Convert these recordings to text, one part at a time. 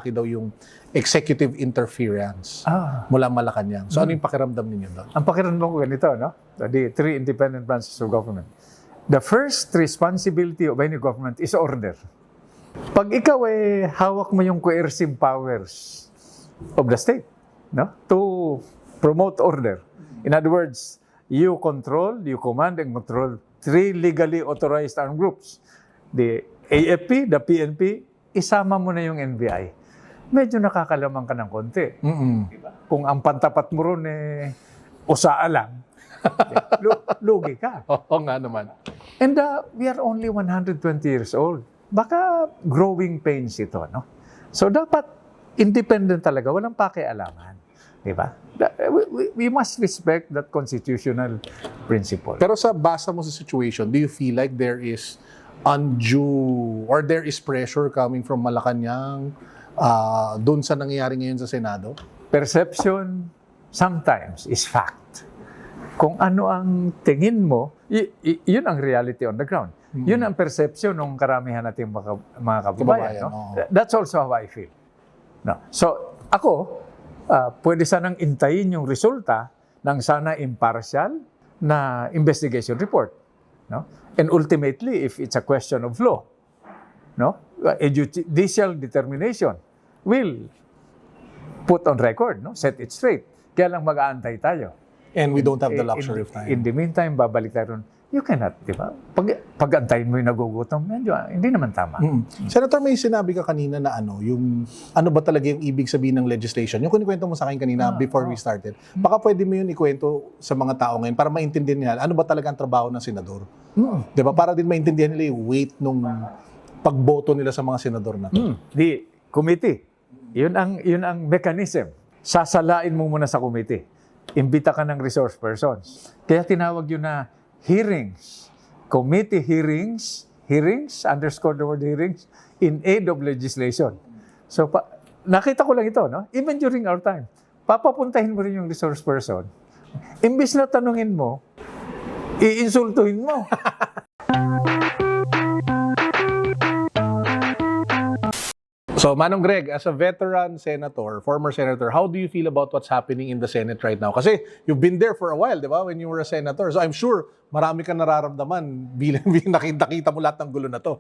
malaki daw yung executive interference mula Malacanang. So ano yung pakiramdam ninyo doon? Ang pakiramdam ko ganito, no? The three independent branches of government. The first responsibility of any government is order. Pag ikaw hawak mo yung coercive powers of the state, no? To promote order. In other words, you command and control three legally authorized armed groups. The AFP, the PNP, isama mo na yung NBI. Medyo nakakalamang ka ng konti. Diba? Kung ang pantapat mo ron usaa lang, lugi ka. Oo nga naman. And we are only 120 years old. Baka growing pains ito, no? So dapat independent talaga, walang pakialaman. Diba? We must respect that constitutional principle. Pero sa basa mo sa situation, do you feel like there is undue or there is pressure coming from Malacanang doon sa nangyayari ngayon sa Senado? Perception sometimes is fact. Kung ano ang tingin mo, yun ang reality on the ground. Yun ang perception ng karamihan nating mga kababayan. No? That's also how I feel. No. So, ako, pwede sanang intayin yung resulta ng sana impartial na investigation report. No? And ultimately, if it's a question of law, no? A judicial determination will put on record, no? Set it straight. Kaya lang mag-aantay tayo. And we don't have the luxury of time. In the meantime, babalik tayo ron. You cannot, di ba? Pag-antayin mo yung nagugutom, medyo, hindi naman tama. Senator, may sinabi ka kanina na ano ba talaga yung ibig sabihin ng legislation? Yung kunikwento mo sa akin kanina before we started. Baka pwede mo yun ikwento sa mga tao ngayon para maintindihan nila ano ba talaga ang trabaho ng senador. Di ba? Para din maintindihan nila yung weight nung pagboto nila sa mga senador na to. The committee, yun ang mechanism. Sasalain mo muna sa committee. Imbita ka ng resource persons. Kaya tinawag yun na hearings. Committee hearings, underscore the word hearings, in aid of legislation. So, nakita ko lang ito, no? Even during our time, papapuntahin mo rin yung resource person. Imbis na tanungin mo, iinsultuhin mo. So, Manong Greg, as a veteran senator, former senator, how do you feel about what's happening in the Senate right now? Kasi you've been there for a while, di ba, when you were a senator. So, I'm sure marami kang nararamdaman bilang nakita mo lahat ng gulo na to.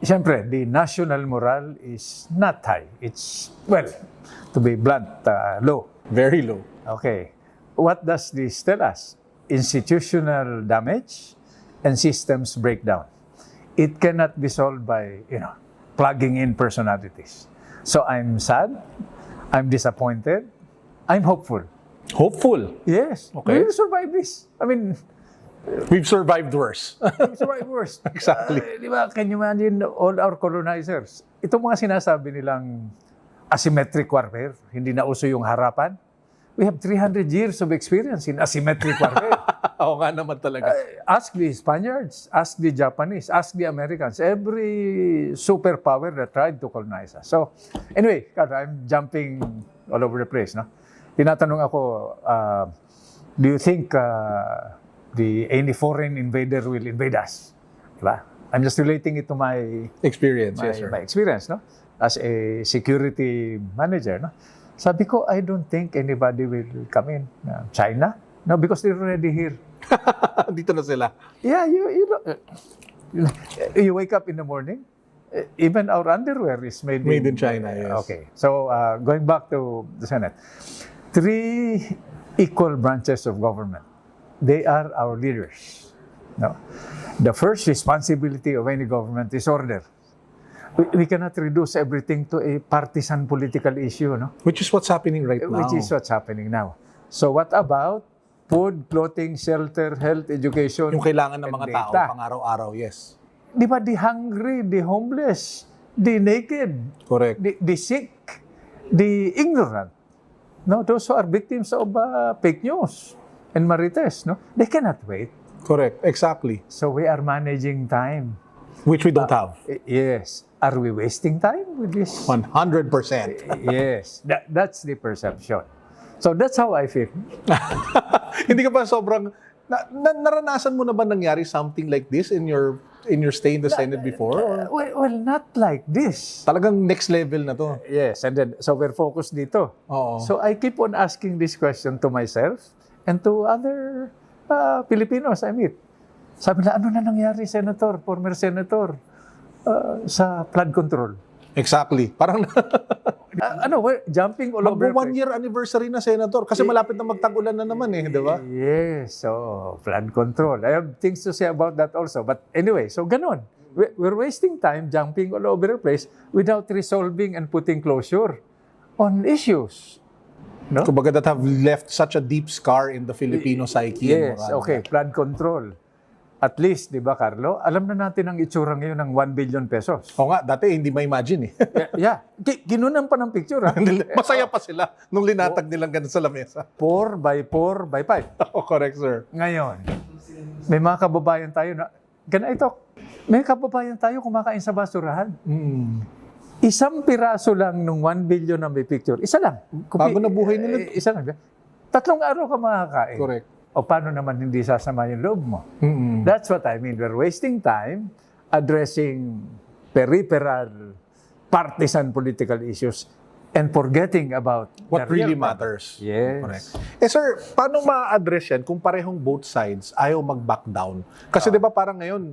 Siyempre, the national morale is not high. It's, well, to be blunt, low. Very low. Okay. What does this tell us? Institutional damage and systems breakdown. It cannot be solved by, plugging in personalities. So I'm sad, I'm disappointed, I'm hopeful. Hopeful? Yes. Okay. We will survive this. I mean, we've survived worse. we've survived worse. Exactly. Di ba, can you imagine all our colonizers? Itong mga sinasabi nilang asymmetric warfare, hindi na uso yung harapan. We have 300 years of experience in asymmetric warfare. Oo nga naman talaga. Ask the Spaniards, ask the Japanese, ask the Americans, every superpower that tried to colonize us. So, anyway, I'm jumping all over the place, no? Tinatanong ako, do you think any foreign invader will invade us? Diba? I'm just relating it to my experience, yes, sir. My experience, no? As a security manager, no? Sabi ko, I don't think anybody will come in. China? No, because they're already here. Dito na sila. Yeah, you wake up in the morning, even our underwear is made in China, yes. Okay, so going back to the Senate. 3 equal branches of government. They are our leaders. No? The first responsibility of any government is order. We cannot reduce everything to a partisan political issue, no? Which is what's happening right now. Which is what's happening now. So what about food, clothing, shelter, health, education, yung kailangan ng mga data? tao pang-araw-araw, yes. Di ba, the hungry, the homeless, the naked, correct, the sick, the ignorant, no? Those who are victims of fake news and marites, no? They cannot wait. Correct, exactly. So we are managing time. Which we don't have. Yes. Are we wasting time with this? 100%. Yes. That's the perception. So that's how I feel. Hindi ka ba sobrang... naranasan mo na ba nangyari something like this in your in your stay in the Senate before? Or Well, not like this. talagang next level na to? Yes, and then, so we're focused dito. Oo. So I keep on asking this question to myself and to other Filipinos I meet. Sabi na, ano na nangyari, Senator, former Senator, sa flood control? Exactly. Parang We're jumping all over the place. mag-1-year anniversary na, Senator. Kasi malapit na magtag-ulan na naman di ba? Yes, so flood control. I have things to say about that also. But anyway, so ganon. We're wasting time jumping all over the place without resolving and putting closure on issues. No? Kumbaga that have left such a deep scar in the Filipino psyche. and Yes, moral. okay, flood control. At least, di ba, Carlo? Alam na natin ang itsura ngayon ng 1 billion pesos. Oo nga, dati hindi ma-imagine Yeah. Ginunan pa ng picture, ha? Masaya pa sila nung linatag nilang ganun sa lamesa. 4 by 4 by 5. Oh, correct, sir. Ngayon, may mga kababayan tayo na, ganito, may kababayan tayo kumakain sa basurahan. Isang piraso lang nung 1 billion na may picture. Isa lang. Bago na buhay nila. Isa lang. 3 araw ka makakain. Correct. O paano naman hindi sasama yung loob mo? That's what I mean. We're wasting time addressing peripheral, partisan political issues and forgetting about What the real really problem. matters. Yes. Correct. Sir, paano ma-address yan kung parehong both sides ayaw mag-back down? Kasi di ba parang ngayon,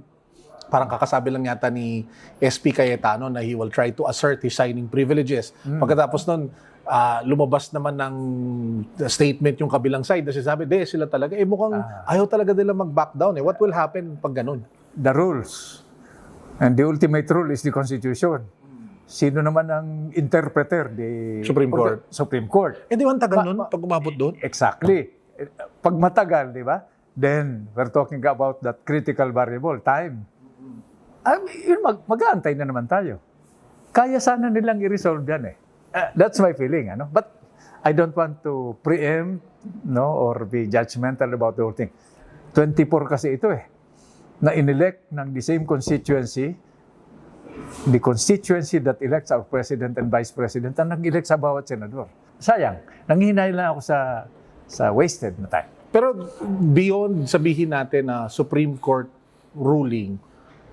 parang kakasabi lang yata ni SP Cayetano na he will try to assert his signing privileges. Pagkatapos nun, lumabas naman ng statement yung kabilang side na sinasabi, sila talaga. Mukhang ayaw talaga nila mag-back down. What will happen pag ganun? The rules. And the ultimate rule is the Constitution. Sino naman ang interpreter? The Supreme Court. Supreme Court. Di ba ang tagal nun pag umabot doon? Exactly. Pag matagal, di ba? Then, we're talking about that critical variable, time. Mag-aantay na naman tayo. Kaya sana nilang i-resolve yan that's my feeling, But I don't want to preempt, or be judgmental about the whole thing. 24 kasi ito na inelect ng the same constituency, the constituency that elects our president and vice president, ang nag-elect sa bawat senador. Sayang, nanghihinay lang ako sa wasted na time. Pero beyond sabihin natin na Supreme Court ruling,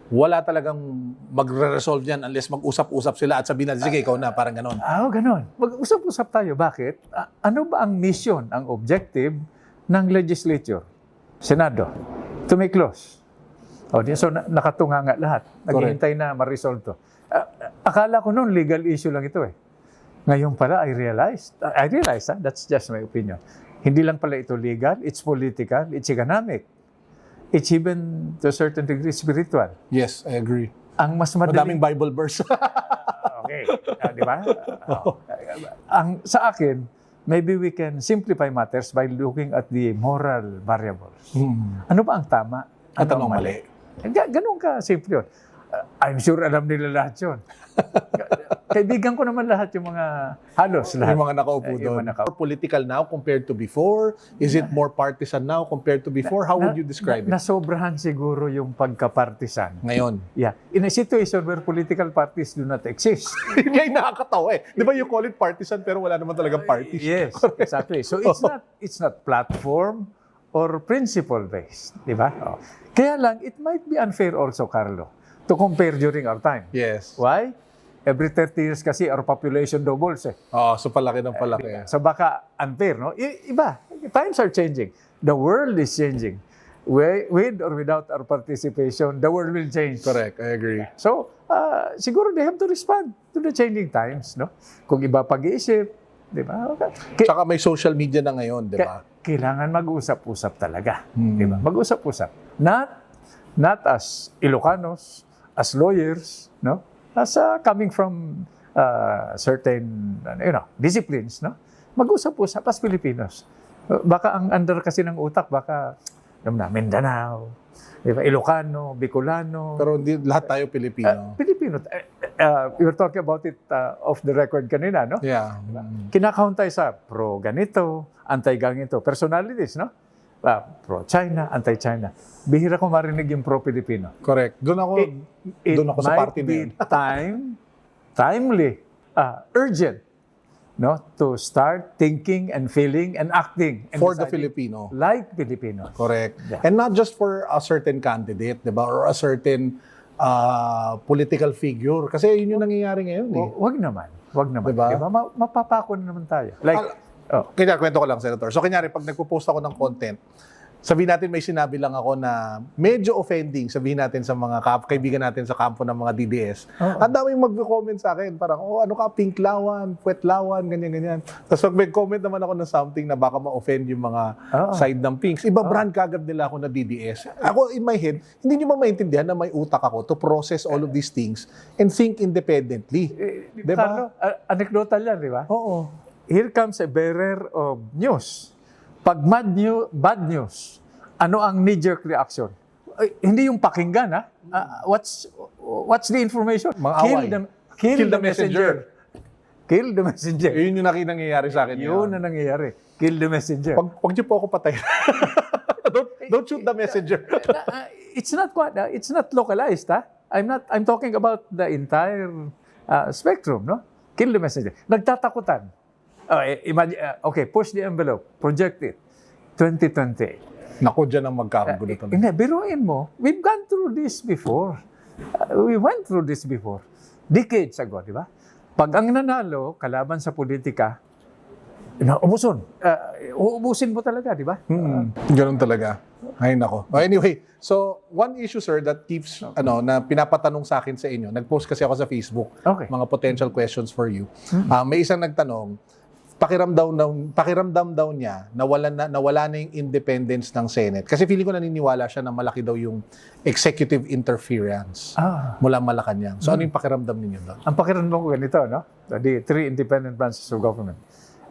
wala talagang magre-resolve yan unless mag-usap-usap sila at sabihin natin, sige, ikaw na, parang ganon. Ganon. Mag-usap-usap tayo. Bakit? Ano ba ang mission, ang objective ng legislature? Senado. To make laws. So, nakatunganga lahat. Naghihintay na ma-resolve to. Akala ko noon, legal issue lang ito Ngayon pala, I realized, that's just my opinion. Hindi lang pala ito legal, it's political, it's economic. It's even, to a certain degree, spiritual. Yes, I agree. Ang mas madali... Madaming Bible verse. Okay. Di ba? Sa akin, maybe we can simplify matters by looking at the moral variables. Ano ba ang tama? At anong mali? Ganun ka simple yun. I'm sure alam nila lahat yun. Kaibigan ko naman lahat yung mga halos lahat. Yung mga nakaupo doon. More political now compared to before? Is it more partisan now compared to before? How would you describe it? Nasobrahan siguro yung pagka-partisan. Ngayon. Yeah. In a situation where political parties do not exist. Yun nga yung nakakatawa Di ba you call it partisan pero wala naman talagang parties? Yes, exactly. So it's not platform or principle based, di ba? Kaya lang it might be unfair also, Carlo, to compare during our time. Yes. Why? Every 30 years kasi our population doubles So palaki ng palaki. So baka unfair, no? Iba. Times are changing. The world is changing. With or without our participation, the world will change. Correct, I agree. So, siguro they have to respond to the changing times, no? Kung iba pag-iisip, di ba? Tsaka may social media na ngayon, di ba? Kailangan mag-usap-usap talaga. Di ba? Mag-usap-usap. Not as Ilocanos, as lawyers, no? As coming from certain, disciplines, no? Mag-usap-usap as Filipinos. Baka ang under kasi ng utak, baka Mindanao, diba? Ilocano, Bicolano. Pero hindi lahat tayo Pilipino. Pilipino. We were talking about it off the record kanina, no? Yeah. Kinakount tayo sa pro-ganito, anti-ganito. Personalities, no? Pro-China, anti-China. Bihira ko marinig yung pro-Pilipino. Correct. Doon ako sa party na yun. It might be timely, urgent, no, to start thinking and feeling and acting and For the deciding Filipino. like Filipinos. Correct. Yeah. And not just for a certain candidate, di ba? Or a certain political figure. Kasi yun yung nangyayari ngayon eh. Wag naman. Wag naman. Diba? Diba? Mapapako na naman tayo. Like, Kaya kwento ko lang, Senator. So, kunyari, pag nagpo-post ako ng content, sabihin natin may sinabi lang ako na medyo offending, sabihin natin sa mga kaibigan natin sa kampo ng mga DDS. Ang daming mag-comment sa akin, parang, ano ka, pink lawan, puwet lawan, ganyan-ganyan. Tapos pag may comment naman ako ng something na baka ma-offend yung mga side ng pinks, iba-brand kagad nila ako na DDS. Ako, in my head, hindi nyo ba maintindihan na may utak ako to process all of these things and think independently. diba? Carlo, anecdotal yan, di ba? Oo. Here comes a bearer of news. Pag bad news, ano ang knee-jerk reaction? Hindi yung pakinggan, ha? What's the information? Kill the messenger. Kill the messenger. Yun yung nangyayari sa akin. Yun na nangyayari. Kill the messenger. Pag niyo po ako patay. don't shoot the messenger. It's not localized, ha? I'm talking about the entire spectrum, no? Kill the messenger. Nagtatakutan. Imagine, okay, push the envelope, project it. 2028. Naku, dyan ang magkakagulo talaga. Hindi, biruin mo, we've gone through this before. We went through this before. Decades ago, di ba? Pag ang nanalo, kalaban sa politika, uubusin mo talaga, di ba? Ganun talaga. Ay, nako. Anyway, so, one issue, sir, that keeps, na pinapatanong sa akin sa inyo, nag-post kasi ako sa Facebook, mga potential questions for you. May isang nagtanong, pakiramdam daw niya nawala na yung independence ng Senate. Kasi feeling ko naniniwala siya na malaki daw yung executive interference mula Malacanang. So ano yung pakiramdam ninyo daw? Ang pakiramdam ko ganito, no? The three independent branches of government.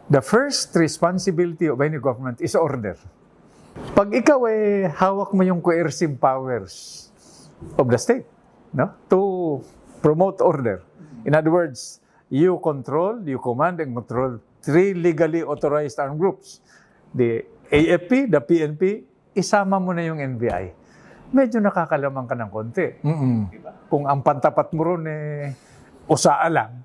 The first responsibility of any government is order. Pag ikaw hawak mo yung coercive powers of the state, no? To promote order. In other words, you command and control three legally authorized armed groups. The AFP, the PNP, isama mo na yung NBI. Medyo nakakalamang ka ng konti. Diba? Kung ang pantapat mo ron usaa lang,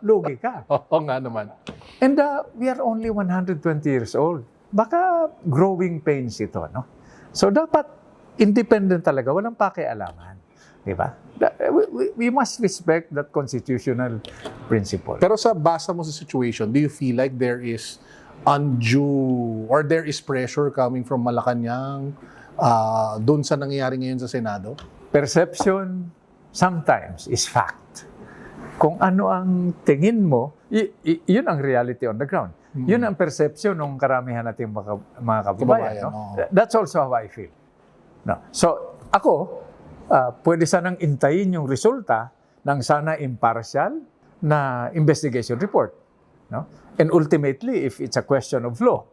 lugi ka. Oo nga naman. And we are only 120 years old. Baka growing pains ito, no? So dapat independent talaga, walang pakialaman. Diba? We must respect that constitutional principle. Pero sa basa mo sa situation, do you feel like there is undue or there is pressure coming from Malacanang dun sa nangyayari ngayon sa Senado? Perception sometimes is fact. Kung ano ang tingin mo, yun ang reality on the ground. Yun ang perception ng karamihan nating mga kababayan. No? That's also how I feel. No. So, ako, pwede sanang intayin yung resulta ng sana impartial na investigation report. No? And ultimately, if it's a question of law,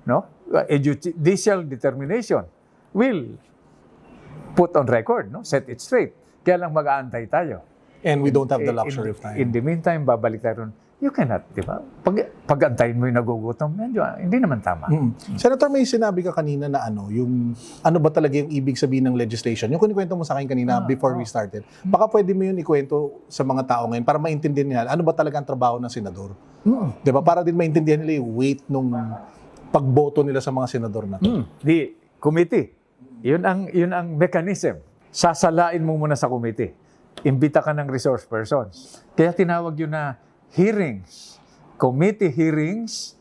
no? A judicial determination will put on record, no? Set it straight. Kaya lang mag-aantay tayo. And we don't have the luxury of time. In the meantime, babalik tayo ron. You cannot, di ba? Pag-antayin mo yung nagugutom, medyo, hindi naman tama. Senator, may sinabi ka kanina na ano ba talaga yung ibig sabihin ng legislation? Yung kunikwento mo sa akin kanina before we started. Baka pwede mo yun ikwento sa mga tao ngayon para maintindihan nila ano ba talaga ang trabaho ng senador. Di ba? Para din maintindihan nila yung weight nung pagboto nila sa mga senador na to. The committee, yun ang mechanism. Sasalain mo muna sa committee. Imbita ka ng resource persons. Kaya tinawag yun na hearings, committee hearings,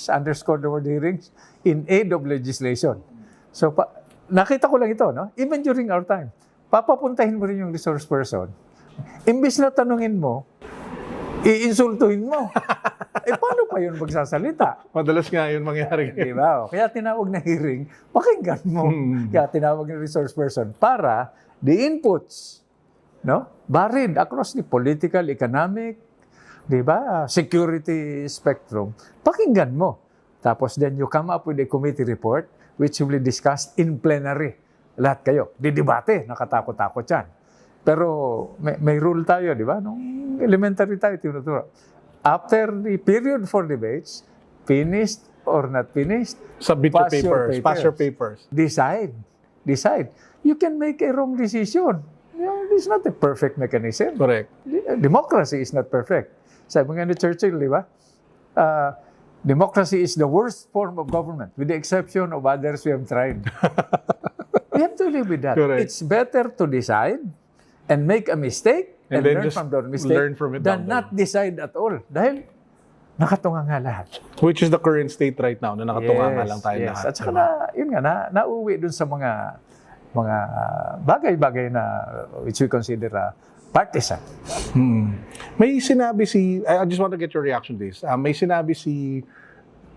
underscore the word hearings, in aid of legislation. So, nakita ko lang ito, no? Even during our time, papapuntahin mo rin yung resource person. Imbis na tanungin mo, iinsultuhin mo. Paano pa yun magsasalita? Madalas nga yun mangyari. Diba? Kaya tinawag na hearing, pakinggan mo. Kaya tinawag na resource person para the inputs, no? Varied across the political, economic, diba? Security spectrum. Pakinggan mo. Tapos then you come up with a committee report which will be discussed in plenary. Lahat kayo. Didebate. Nakatakot-takot yan. Pero may rule tayo, di ba? Nung elementary tayo, tinuturo. After the period for debates, finished or not finished, submit your papers. Pass your papers. Decide. You can make a wrong decision. It's not a perfect mechanism. Correct. Democracy is not perfect. Sabi nga ni Churchill, di ba? Democracy is the worst form of government, with the exception of others we have tried. We have to live with that. Correct. It's better to decide and make a mistake and then learn just from the mistake learn from it than down the not decide at all. Dahil nakatunga nga lahat. Which is the current state right now, na nakatunga nga lang tayo lahat. At saka yun nga, nauwi dun sa mga bagay-bagay na which we consider partisan. May sinabi I just want to get your reaction to this. May sinabi si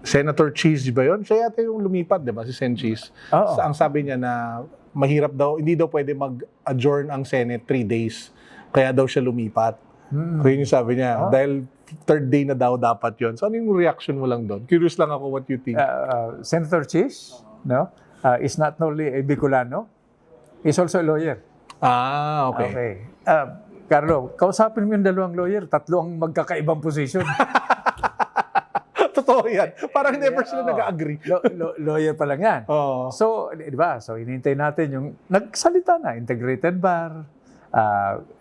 Senator Cheese ba yun? Siya yata yung lumipat, di ba? Si Sen Cheese. Oo. Ang sabi niya na mahirap daw, hindi daw pwede mag-adjourn ang Senate 3 days. Kaya daw siya lumipat. Kaya yung sabi niya, dahil third day na daw dapat yun. So ano yung reaction mo lang doon? Curious lang ako what you think. Senator Cheese, no, is not only a Bicolano, he's also a lawyer. Okay. Carlo, kausapin mo yung dalawang lawyer, tatlo ang magkakaibang position. Totoo yan. Parang never sila nag-agree. Lawyer pa lang yan. Oo. So, di ba? So, hinihintay natin yung nagsalita na, integrated bar.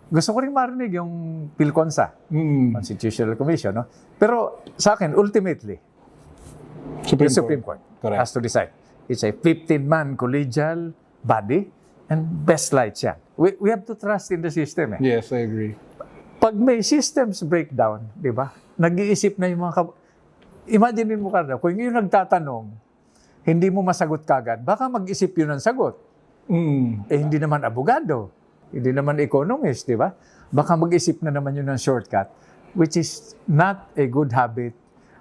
Gusto ko rin marinig yung PhilConsa, Constitutional Commission. No? Pero sa akin, ultimately, the Supreme Court Correct. has to decide. It's a 15-man collegial body and best lights yan. We have to trust in the system. Yes, I agree. Pag may systems breakdown, di ba? Nag-iisip na yung mga... Imagine mo ka kung yung nagtatanong, hindi mo masagot kagad, baka mag-isip yun ng sagot. Hindi naman abogado, hindi naman economist, di ba? Baka mag-isip na naman yun ng shortcut, which is not a good habit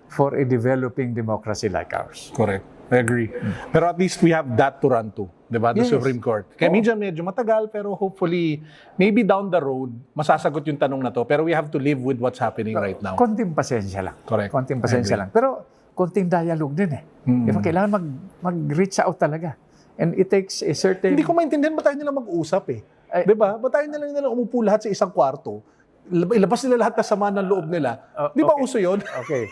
for a developing democracy like ours. Correct. I agree. Pero at least we have that to run to, di ba? The Yes. Supreme Court. Kaya medyo matagal, pero hopefully, maybe down the road, masasagot yung tanong na to. Pero we have to live with what's happening right now. Konting pasensya lang. Correct. Konting pasensya lang. Pero konting dialogue din eh. Diba, kailangan mag-reach out talaga. And it takes a certain... Hindi ko maintindihan ba tayo nila mag-usap eh. Ay- Di ba? Ba tayo nila umupo lahat sa isang kwarto, ilabas nila lahat na sama ng loob nila. Di ba okay. uso yun? Okay.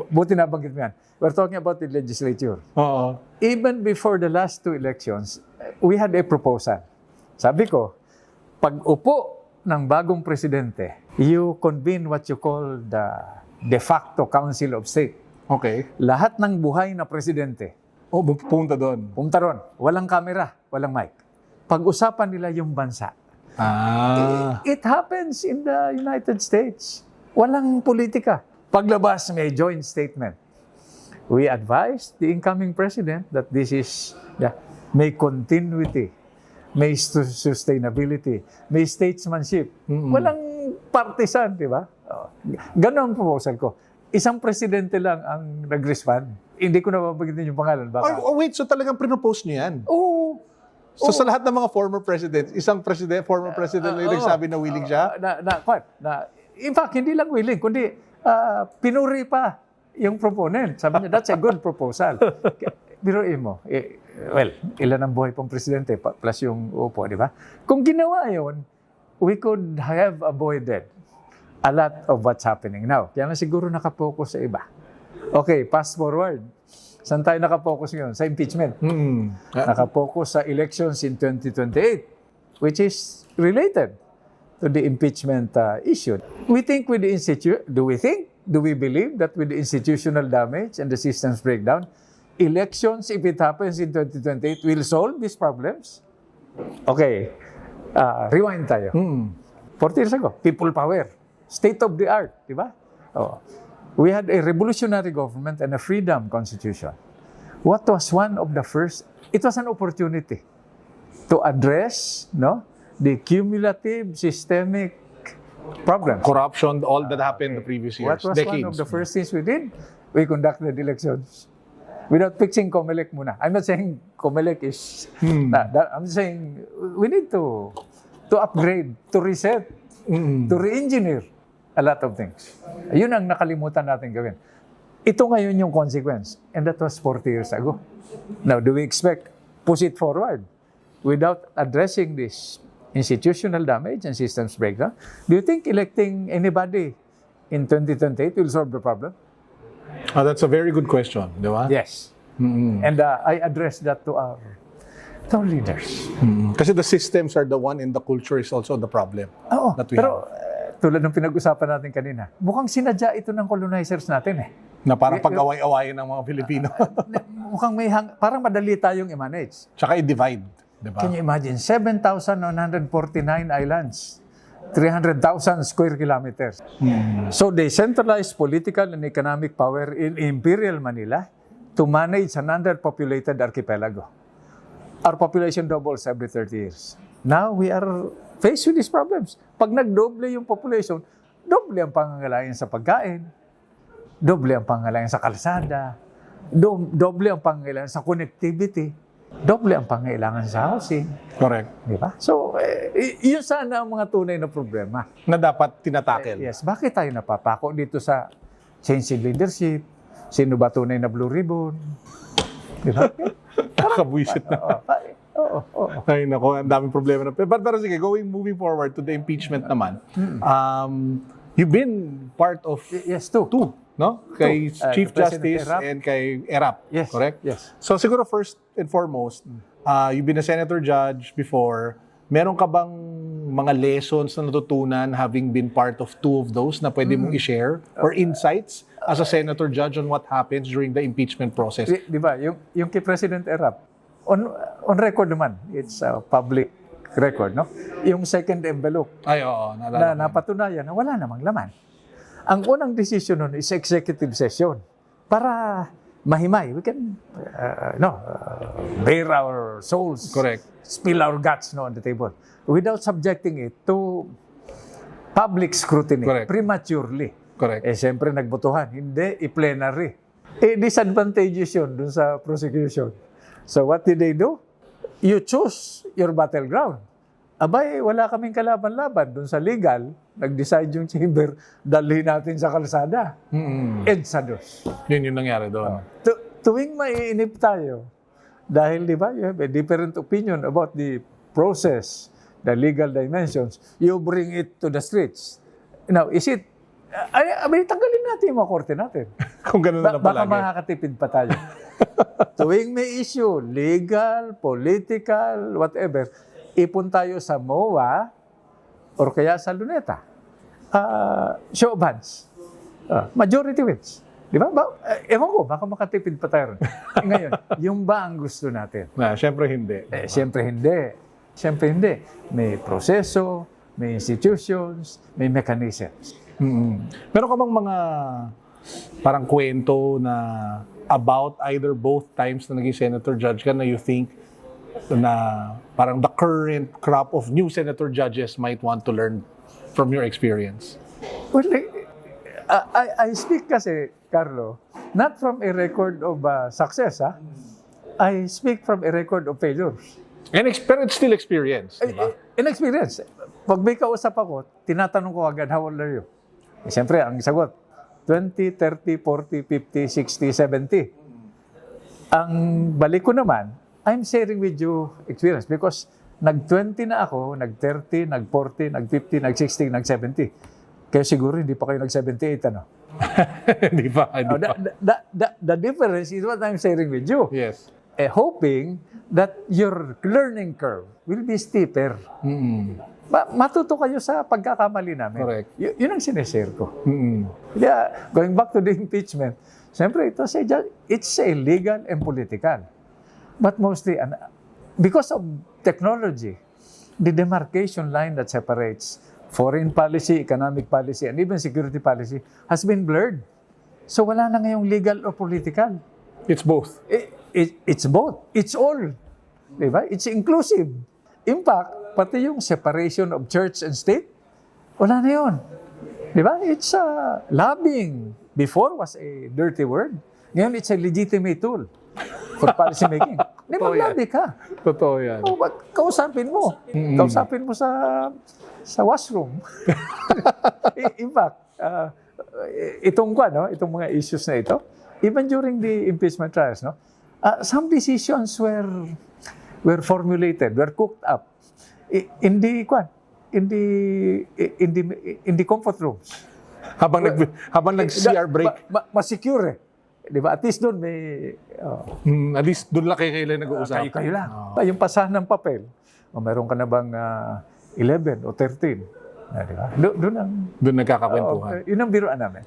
Buti nabanggit mo yan. We're talking about the legislature. Oo. Even before the last 2 elections, we had a proposal. Sabi ko, pag upo ng bagong presidente, you convene what you call the de facto Council of State. Okay. Lahat ng buhay na presidente, Punta doon. pumunta ron. Walang camera, walang mic. Pag-usapan nila yung bansa. It happens in the United States. Walang politika. Paglabas, may joint statement. We advise the incoming president that this is, may continuity, may sustainability, may statesmanship. Walang partisan, di ba? Ganon ang proposal ko. Isang presidente lang ang nag-respond. Hindi ko na mabagitin yung pangalan. Baka. Wait, so talagang pinopose niyo yan? Oo. So sa lahat ng mga former presidents, isang former president na yung nagsabi na willing siya? In fact, hindi lang willing, kundi pinuri pa yung proponent. Sabi niya, that's a good proposal. Biruin mo, ilan ang buhay pang presidente plus yung upo, di ba? Kung ginawa yun, we could have avoided a lot of what's happening now. Kaya na siguro nakapokus sa iba. Okay, fast forward. Saan tayo nakapokus ngayon? Sa impeachment. Nakapokus sa elections in 2028, which is related to the impeachment issue. We think with the do we believe that with the institutional damage and the systems breakdown, elections, if it happens in 2028, will solve these problems? Okay, rewind tayo. 40 years ago, people power, state of the art, di ba? We had a revolutionary government and a freedom constitution. What was one of the first? It was an opportunity to address the cumulative systemic problems. Corruption, all that happened the previous years, What was decades. one of the first things we did? We conducted elections without fixing COMELEC muna. I'm not saying COMELEC is... I'm saying we need to upgrade, to reset, to re-engineer a lot of things. Yun ang nakalimutan natin gawin. Ito ngayon yung consequence. And that was 40 years ago. Now, do we expect push it forward without addressing this institutional damage and systems breakdown? Do you think electing anybody in 2028 will solve the problem? That's a very good question, di ba? Yes. And I address that to our leaders. Kasi the systems are the one and the culture is also the problem. Oo, that we pero have. tulad ng pinag-usapan natin kanina, mukhang sinadya ito ng colonizers natin eh. Na parang pag-away-awayin ng mga Pilipino. Mukhang parang madali tayong i-manage. Tsaka i-divide. Diba? Can you imagine? 7,949 islands. 300,000 square kilometers. So they centralized political and economic power in Imperial Manila to manage an underpopulated archipelago. Our population doubles every 30 years. Now we are faced with these problems. Pag nagdoble yung population, doble ang pangangailangan sa pagkain, doble ang pangangailangan sa kalsada, doble ang pangangailangan sa connectivity, doble ang pangangailangan sa housing. Correct. Di ba? So, yun sana ang mga tunay na problema. Na dapat tinatakel. Yes, bakit tayo napapako dito sa change in leadership? Sino ba tunay na Blue Ribbon? Di ba? Nakakabwisit na. Oo. Ay, nako, ang daming problema na. Pero sige, moving forward to the impeachment naman. You've been part of Yes, two, no? Kay Chief President Justice Erap. and kay Erap, Yes, correct? yes. So siguro first and foremost, you've been a senator judge before. Meron ka bang mga lessons na natutunan having been part of two of those na pwede mong i-share or insights as a senator judge on what happens during the impeachment process? Di ba? Yung kay President Erap, on record naman, it's a public record, no? Yung second envelope Ay, oo. na napatunayan na wala namang laman. Ang unang decision nun is executive session para mahimay. We can bare our souls. Correct. Spill our guts on the table without subjecting it to public scrutiny. Correct. Prematurely. Correct. Siyempre nagbotohan. Hindi, i-plenary. Disadvantageous yun dun sa prosecution. So what did they do? You choose your battleground. Abay, wala kaming kalaban-laban dun sa legal. Nag-decide yung chamber, dalhin natin sa kalsada. EDSA dos. Yun yung nangyari doon. Tuwing maiinip tayo, dahil di ba, you have a different opinion about the process, the legal dimensions, you bring it to the streets. Now, is it, tanggalin natin yung mga korte natin. Kung ganun na lang Baka palagi. makakatipid pa tayo. Tuwing may issue, legal, political, whatever, ipon tayo sa MOA or kaya sa Luneta. Show of hands. Majority wins. Di ba? Ewan ko, baka makatipid pa tayo rin. Ngayon, yung ba ang gusto natin? Siyempre hindi. Siyempre hindi. Siyempre hindi. May proseso, may institutions, may mechanisms. Meron ka bang mga parang kwento na about either both times na naging senator judge ka na you think na parang the current crop of new senator judges might want to learn from your experience? Well, I speak kasi, Carlo, not from a record of success, ha? I speak from a record of failures. Pero it's still experience, di ba? In experience. Pag may kausap ako, tinatanong ko agad, how old are you? Siyempre, ang sagot, 20, 30, 40, 50, 60, 70. Ang balik ko naman, I'm sharing with you experience because nag-20 na ako, nag-30, nag-40, nag-50, nag-60, nag-70. Kaya siguro hindi pa kayo nag-78, ano? Hindi pa. The difference is what I'm sharing with you. Yes. Hoping that your learning curve will be steeper. Matuto kayo sa pagkakamali namin. Correct. Yun ang sineshare ko. Yeah, going back to the impeachment, siyempre it's a legal and political. But mostly, because of technology, the demarcation line that separates foreign policy, economic policy, and even security policy has been blurred. So wala na ngayong legal or political. It's both. It's both. It's all. Diba? It's inclusive. In fact, pati yung separation of church and state, wala na yun. Diba? It's lobbying. Before was a dirty word. Ngayon, it's a legitimate tool for policy making. Di ba, lobby ka? Totoo yan. Kausapin mo. Kausapin mo sa washroom. In fact, itong mga issues na ito, even during the impeachment trials, some decisions were formulated, were cooked up in the comfort rooms. Habang nag-CR break. Masecure eh. Di ba? At least doon may... At least doon lang kayo nag-uusap. Kayo lang. Yung pasahan ng papel, meron ka na bang 11 o 13? Di ba? Doon ang... Doon nagkakakwentuhan. Yun ang biruan namin.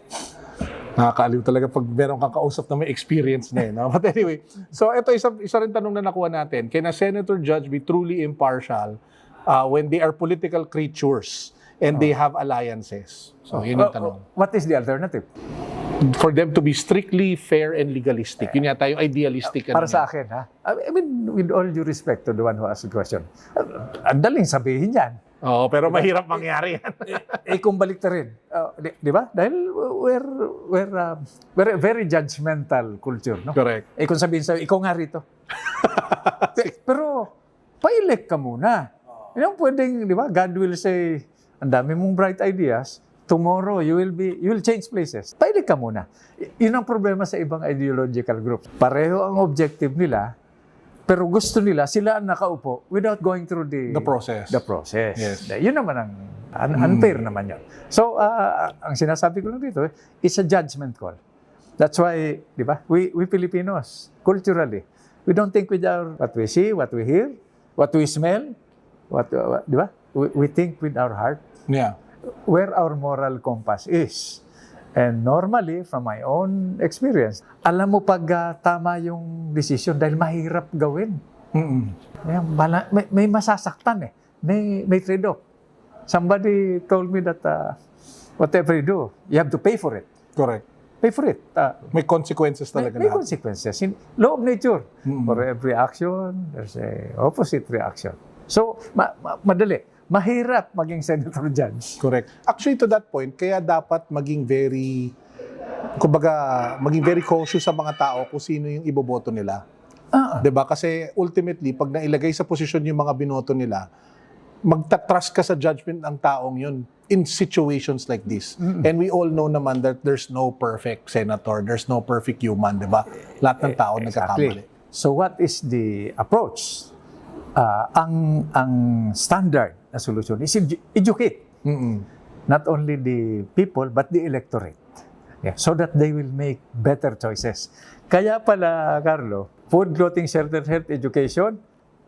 Nakakaaliw talaga pag meron kang kausap na may experience na no? But anyway, so ito isa rin tanong na nakuha natin. Can a senator judge be truly impartial when they are political creatures and they have alliances? So yun yung tanong. What is the alternative? For them to be strictly fair and legalistic. Yun yata yung idealistic. Para sa akin, ha? I mean, with all due respect to the one who asked the question, ang daling sabihin yan. Oo, pero mahirap mangyari yan. Kung balik na rin. Di ba? Dahil we're a very judgmental culture, no? Correct. Kung sabihin sa'yo, ikaw nga rito. Pero, pa-elect ka muna. Yung pwedeng, di ba? God will say, ang dami mong bright ideas, tomorrow you will change places. Pa-elect ka muna. Yun ang problema sa ibang ideological groups. Pareho ang objective nila, pero gusto nila, sila ang nakaupo without going through the process. The process. Yes. Yun naman ang unfair naman yun. So, ang sinasabi ko lang dito, it's a judgment call. That's why, di ba, we Filipinos, culturally, we don't think with what we see, what we hear, what we smell, di ba? We think with our heart. Yeah. Where our moral compass is. And normally, from my own experience, alam mo pag tama yung decision dahil mahirap gawin. May masasaktan eh. May trade-off. Somebody told me that whatever you do, you have to pay for it. Correct. Pay for it. May consequences talaga May lahat. consequences. In law of nature. For every action, there's a opposite reaction. So, madali. Mahirap maging senator judge. Correct. Actually, to that point, kaya dapat maging very cautious sa mga tao kung sino yung iboboto nila. 'Di ba? Kasi ultimately, pag nailagay sa posisyon yung mga binoto nila, magta-trust ka sa judgment ng taong yun in situations like this. And we all know naman that there's no perfect senator, there's no perfect human, 'di ba? Lahat ng tao nagkakamali. So what is the approach? Ang standard na solution is educate. Not only the people, but the electorate. Yeah, so that they will make better choices. Kaya pala, Carlo, food, clothing, shelter, health, education,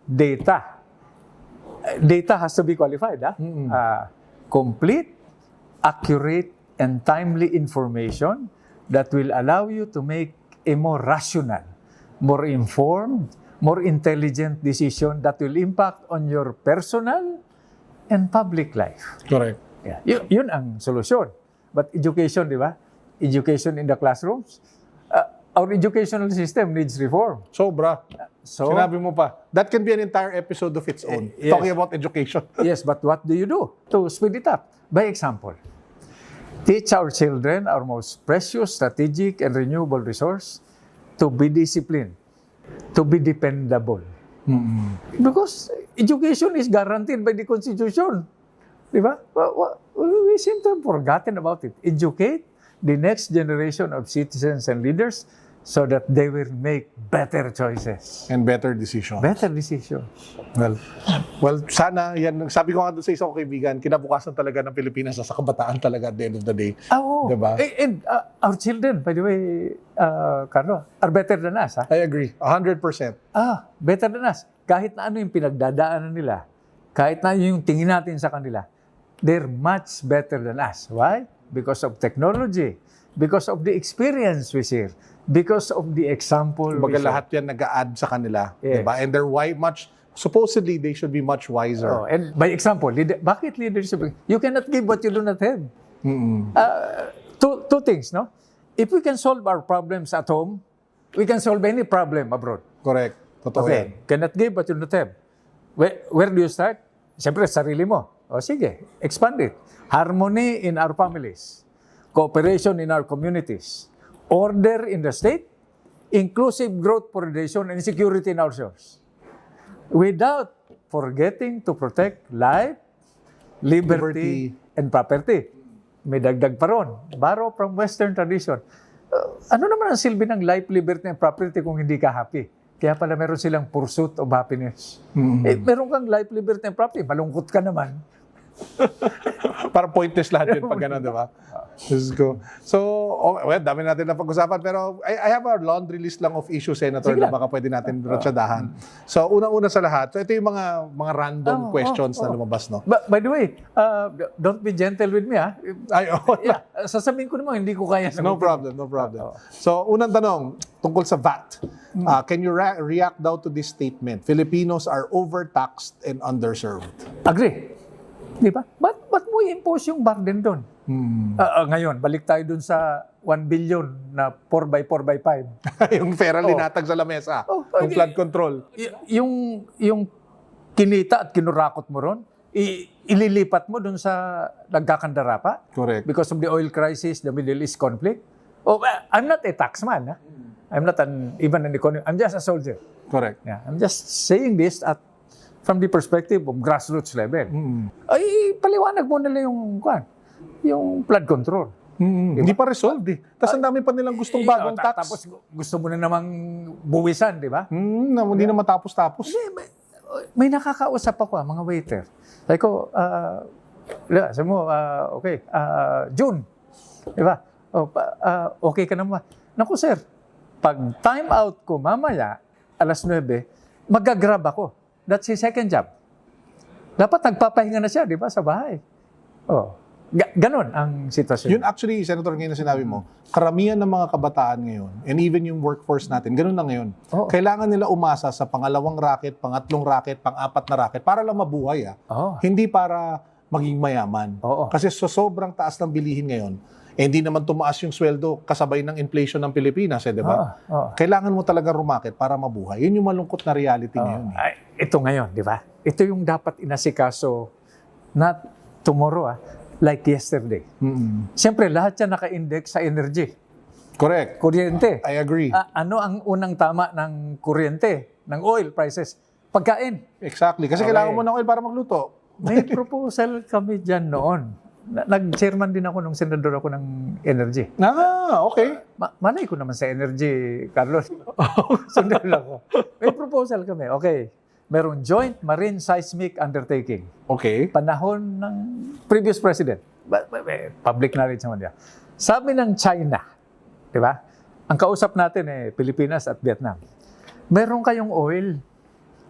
data. Data has to be qualified. Complete, accurate, and timely information that will allow you to make a more rational, more informed, more intelligent decision that will impact on your personal and public life. Correct. Yeah. Yun ang solusyon. But education, di ba? Education in the classrooms. Our educational system needs reform. Sobra. So, Sinabi mo pa. That can be an entire episode of its own. Yes. Talking about education. yes, but what do you do to speed it up? By example, teach our children, our most precious, strategic, and renewable resource, to be disciplined, to be dependable. Because education is guaranteed by the Constitution. Di ba? We seem to have forgotten about it. Educate the next generation of citizens and leaders so that they will make better choices. And better decisions. Better decisions. Well, sana, yan, sabi ko nga doon sa isang kaibigan, kinabukasan talaga ng Pilipinas sa kabataan talaga at the end of the day. Oo. Diba? And our children, by the way, Carlo, are better than us. Ha? I agree. 100%. Better than us. Kahit na ano yung pinagdadaanan nila, kahit na yung tingin natin sa kanila, they're much better than us. Why? Because of technology, because of the experience we share, because of the example Baga we share. lahat yan nag-a-add sa kanila. Yes. Diba? And they're supposedly, they should be much wiser. And by example, bakit leadership? You cannot give what you do not have. Two things, no? If we can solve our problems at home, we can solve any problem abroad. Correct. Totoo yan. Cannot give what you do not have. Where do you start? Siyempre, sarili mo. O sige, expand it. Harmony in our families. Cooperation in our communities. Order in the state. Inclusive growth, progression, and security in our shores. Without forgetting to protect life, liberty, and property. May dagdag pa ron. Borrow from Western tradition. Ano naman ang silbi ng life, liberty, and property kung hindi ka happy? Kaya pala meron silang pursuit of happiness. Meron kang life, liberty, and property. Malungkot ka naman. Parang pointless lahat yun pag gano'n, di ba? Let's go. So, Oh, well, dami natin na pag-usapan pero I have a laundry list lang of issues, Senator, Sige na lang. baka pwede natin ratsadahan. So, unang-una sa lahat, so ito yung mga random questions na lumabas, no? By the way, don't be gentle with me, ha? Ay, oh, Yeah, sasabihin ko naman, hindi ko kaya no problem, no problem. So, unang tanong, tungkol sa VAT. Can you react daw to this statement? Filipinos are overtaxed and underserved. Agree. Di ba? Ba't mo i-impose yung burden doon? Ngayon, balik tayo doon sa 1 billion na 4x4x5. Yung pera linatag sa lamesa. Yung flood control. Yung kinita at kinurakot mo ron, ililipat mo doon sa nagkakandara pa. Correct. Because of the oil crisis, the Middle East conflict. I'm not a taxman. Ha? I'm not even an economist. I'm just a soldier. Correct. Yeah, I'm just saying this from the perspective of grassroots level. Ay, paliwanag mo nila yung flood control. Hindi pa resolved eh. Tapos ang dami pa nilang gustong bagong tax. Tapos gusto mo na namang buwisan, di ba? Hindi na matapos-tapos. May nakakausap ako, mga waiter. Sabi ko, sabi mo, okay, June, di ba? Okay ka naman. Naku, sir, pag time out ko mamaya, alas 9, mag-grab ako. That's his second job. Dapat nagpapahinga na siya, di ba, sa bahay. Ganon ang sitwasyon. Yun actually, Senator, ngayon na sinabi mo, karamihan ng mga kabataan ngayon, and even yung workforce natin, ganun na ngayon. Oo. Kailangan nila umasa sa pangalawang racket, pangatlong racket, pang-apat na racket, para lang mabuhay. Oo. Hindi para maging mayaman. Oo. Kasi sobrang taas ng bilihin ngayon, hindi naman tumaas yung sweldo kasabay ng inflation ng Pilipinas, di ba? Oo. Kailangan mo talaga rumakit para mabuhay. Yun yung malungkot na reality ngayon. Ay, ito ngayon, di ba? Ito yung dapat inasikaso, not tomorrow, like yesterday. Siyempre, lahat yan naka-index sa energy. Correct. Kuryente. I agree. Ano ang unang tama ng kuryente, ng oil prices? Pagkain. Exactly. Kasi Okay. kailangan mo ng oil para magluto. May proposal kami dyan noon. Nag-chairman din ako nung senador ako ng energy. Okay. Manay ko naman sa energy, Carlos. Sundan lang ako. May proposal kami. Okay. Merong Joint Marine Seismic Undertaking. Okay. Panahon ng previous president. Public knowledge naman yan. Sabi ng China, di ba? Ang kausap natin Pilipinas at Vietnam. Meron kayong oil,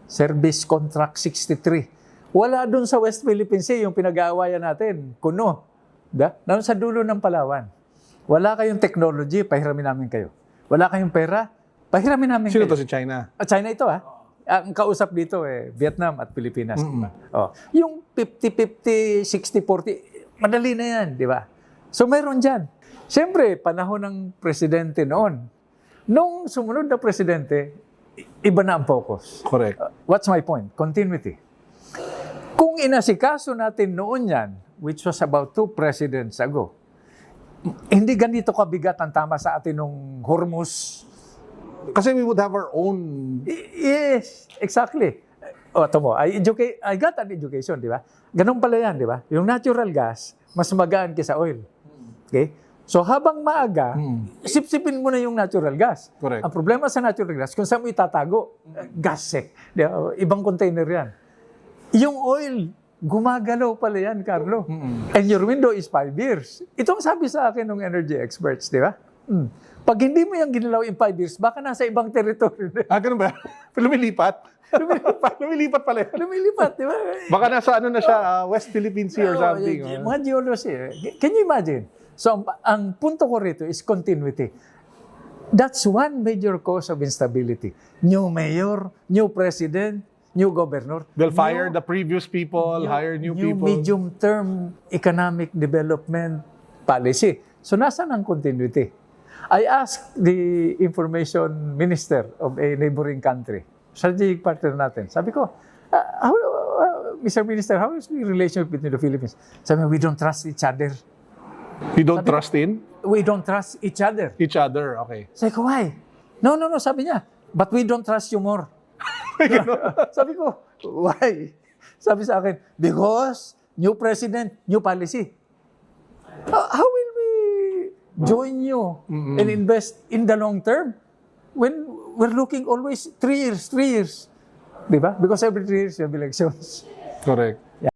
service contract 63. Wala dun sa West Philippine Sea yung pinag-aawayan natin, kuno. Doon sa dulo ng Palawan. Wala kayong technology, pahiramin namin kayo. Wala kayong pera, pahiramin namin Sino kayo. to, si China? China ito Ang kausap dito Vietnam at Pilipinas. Yung 50-50, 60-40, madali na yan, di ba? So meron dyan. Siyempre, panahon ng presidente noon. Nung sumunod na presidente, iba na ang focus. Correct. What's my point? Continuity. Kung inasikaso natin noon yan, which was about 2 presidents ago, hindi ganito kabigat ang tama sa atin nung Hormuz. Kasi we would have our own... Yes, exactly. Ito mo, I got an education, di ba? Ganun pala yan, di ba? Yung natural gas, mas magaan kaysa oil. Okay? So habang maaga, sipsipin mo na yung natural gas. Correct. Ang problema sa natural gas, kung saan mo itatago, gas ibang container yan. Yung oil, gumagalaw pala yan, Carlo. And your window is 5 years. Itong sabi sa akin ng energy experts, di ba? Pag hindi mo yung ginalaw in 5 years, baka nasa ibang teritoryo. Ganun ba? Lumilipat? Lumilipat pala yan. Lumilipat, di ba? Baka nasa na siya, West Philippine Sea or something. Mga geology. Can you imagine? So, ang punto ko rito is continuity. That's one major cause of instability. New mayor, new president, new governor. They'll fire the previous people, hire new people. Medium-term economic development policy. So, nasaan ang continuity? I asked the information minister of a neighboring country, strategic partner natin. Sabi ko, Mr. Minister, how is the relationship between the Philippines? Sabi, we don't trust each other. You don't trust in? We don't trust each other. Each other, okay. Sabi ko, why? No, sabi niya, but we don't trust you more. Sabi ko, why? Sabi sa akin, because new president, new policy. How will we join you and invest in the long term when we're looking always 3 years? Di ba? Because every 3 years you have elections. Correct.